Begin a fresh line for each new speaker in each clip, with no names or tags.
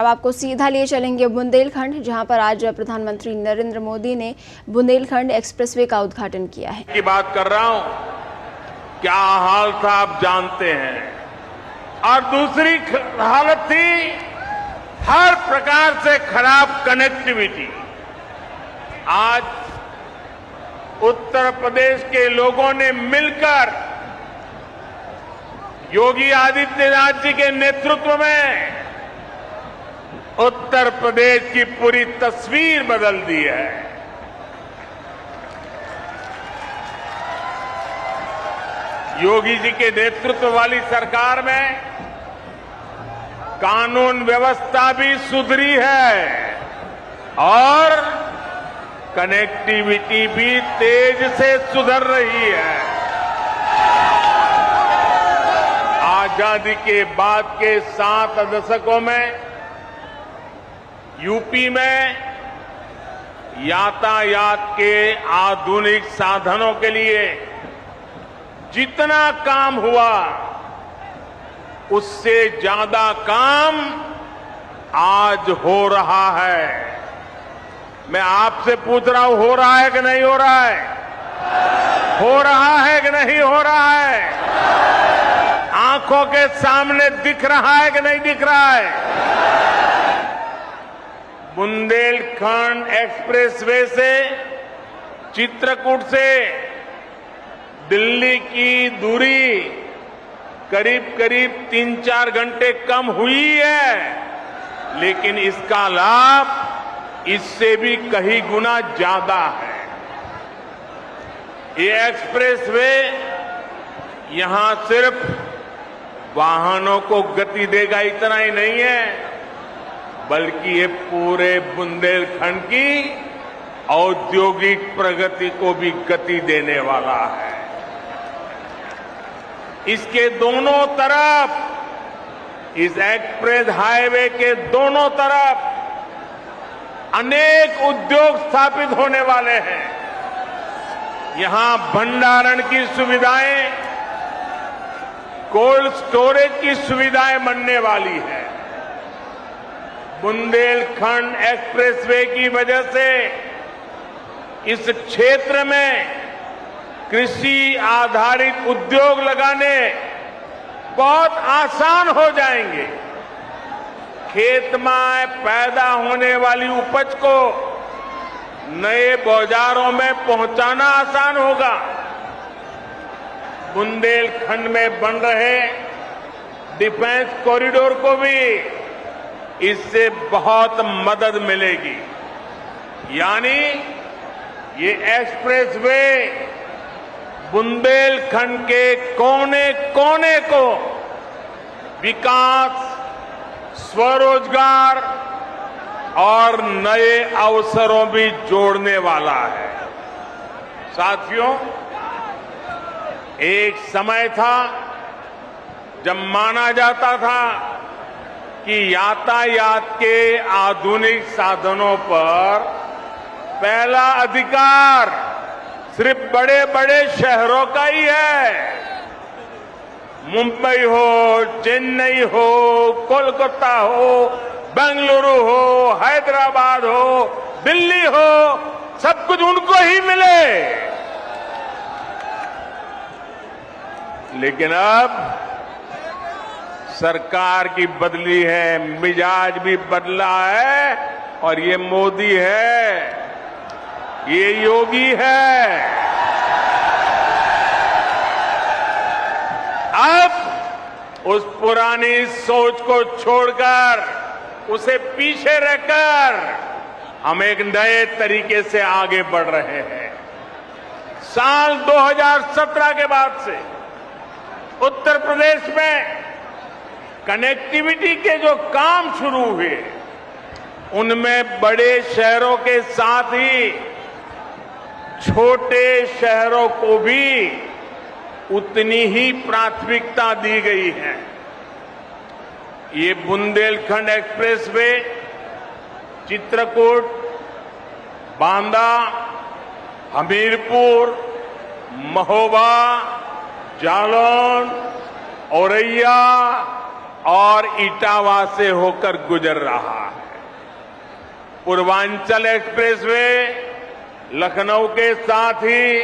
अब आपको सीधा लिए चलेंगे बुंदेलखंड, जहां पर आज प्रधानमंत्री नरेंद्र मोदी ने बुंदेलखंड एक्सप्रेसवे का उद्घाटन किया है।
की बात कर रहा हूं, क्या हाल था आप जानते हैं। और दूसरी हालत थी हर प्रकार से खराब कनेक्टिविटी। आज उत्तर प्रदेश के लोगों ने मिलकर योगी आदित्यनाथ जी के नेतृत्व में उत्तर प्रदेश की पूरी तस्वीर बदल दी है। योगी जी के नेतृत्व वाली सरकार में कानून व्यवस्था भी सुधरी है और कनेक्टिविटी भी तेज से सुधर रही है। आजादी के बाद के 7 दशकों में यूपी में यातायात के आधुनिक साधनों के लिए जितना काम हुआ उससे ज्यादा काम आज हो रहा है। मैं आपसे पूछ रहा हूं, हो रहा है कि नहीं हो रहा है? हो रहा है कि नहीं हो रहा है? आंखों के सामने दिख रहा है कि नहीं दिख रहा है? बुंदेलखंड एक्सप्रेसवे से चित्रकूट से दिल्ली की दूरी करीब करीब 3-4 घंटे कम हुई है, लेकिन इसका लाभ इससे भी कई गुना ज्यादा है। ये एक्सप्रेसवे यहां सिर्फ वाहनों को गति देगा इतना ही नहीं है, बल्कि ये पूरे बुंदेलखंड की औद्योगिक प्रगति को भी गति देने वाला है। इसके दोनों तरफ, इस एक्सप्रेस हाईवे के दोनों तरफ अनेक उद्योग स्थापित होने वाले हैं। यहां भंडारण की सुविधाएं, कोल्ड स्टोरेज की सुविधाएं बनने वाली है। बुंदेलखंड एक्सप्रेसवे की वजह से इस क्षेत्र में कृषि आधारित उद्योग लगाने बहुत आसान हो जाएंगे। खेत में पैदा होने वाली उपज को नए बाजारों में पहुंचाना आसान होगा। बुंदेलखंड में बन रहे डिफेंस कॉरिडोर को भी इससे बहुत मदद मिलेगी। यानी ये एक्सप्रेसवे बुंदेलखंड के कोने कोने को विकास, स्वरोजगार और नए अवसरों भी जोड़ने वाला है। साथियों, एक समय था जब माना जाता था कि यातायात के आधुनिक साधनों पर पहला अधिकार सिर्फ बड़े बड़े शहरों का ही है। मुंबई हो, चेन्नई हो, कोलकाता हो, बेंगलुरु हो, हैदराबाद हो, दिल्ली हो, सब कुछ उनको ही मिले। लेकिन अब सरकार की बदली है, मिजाज भी बदला है और ये मोदी है, ये योगी है। अब उस पुरानी सोच को छोड़कर, उसे पीछे रखकर हम एक नए तरीके से आगे बढ़ रहे हैं। साल 2017 के बाद से उत्तर प्रदेश में कनेक्टिविटी के जो काम शुरू हुए, उनमें बड़े शहरों के साथ ही छोटे शहरों को भी उतनी ही प्राथमिकता दी गई है। ये बुंदेलखंड एक्सप्रेसवे चित्रकूट, बांदा, हमीरपुर, महोबा, जालौन, औरैया, और इटावा से होकर गुजर रहा है। पूर्वांचल एक्सप्रेसवे लखनऊ के साथ ही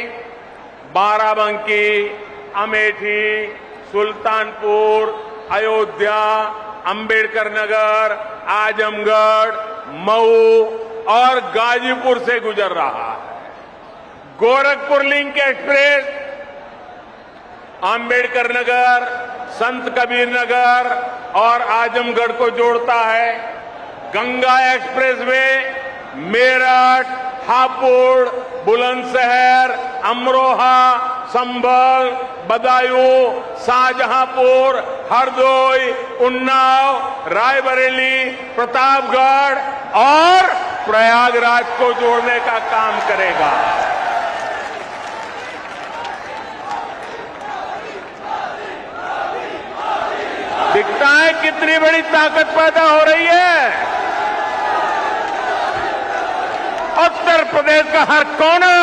बाराबंकी, अमेठी, सुल्तानपुर, अयोध्या, अंबेडकर नगर, आजमगढ़, मऊ और गाजीपुर से गुजर रहा है। गोरखपुर लिंक एक्सप्रेस अंबेडकर नगर, संत कबीर नगर और आजमगढ़ को जोड़ता है। गंगा एक्सप्रेसवे मेरठ, हापुड़, बुलंदशहर, अमरोहा, संभल, बदायूं, शाहजहांपुर, हरदोई, उन्नाव, रायबरेली, प्रतापगढ़ और प्रयागराज को जोड़ने का काम करेगा। दिखता है कितनी बड़ी ताकत पैदा हो रही है। उत्तर प्रदेश का हर कोना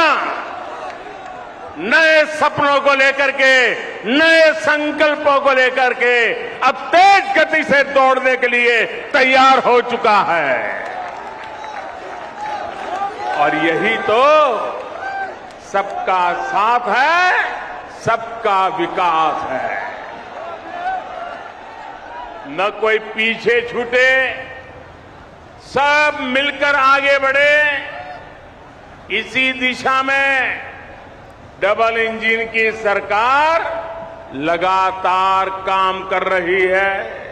नए सपनों को लेकर के, नए संकल्पों को लेकर के अब तेज गति से दौड़ने के लिए तैयार हो चुका है। और यही तो सबका साथ है, सबका विकास है। न कोई पीछे छूटे, सब मिलकर आगे बढ़े। इसी दिशा में डबल इंजन की सरकार लगातार काम कर रही है।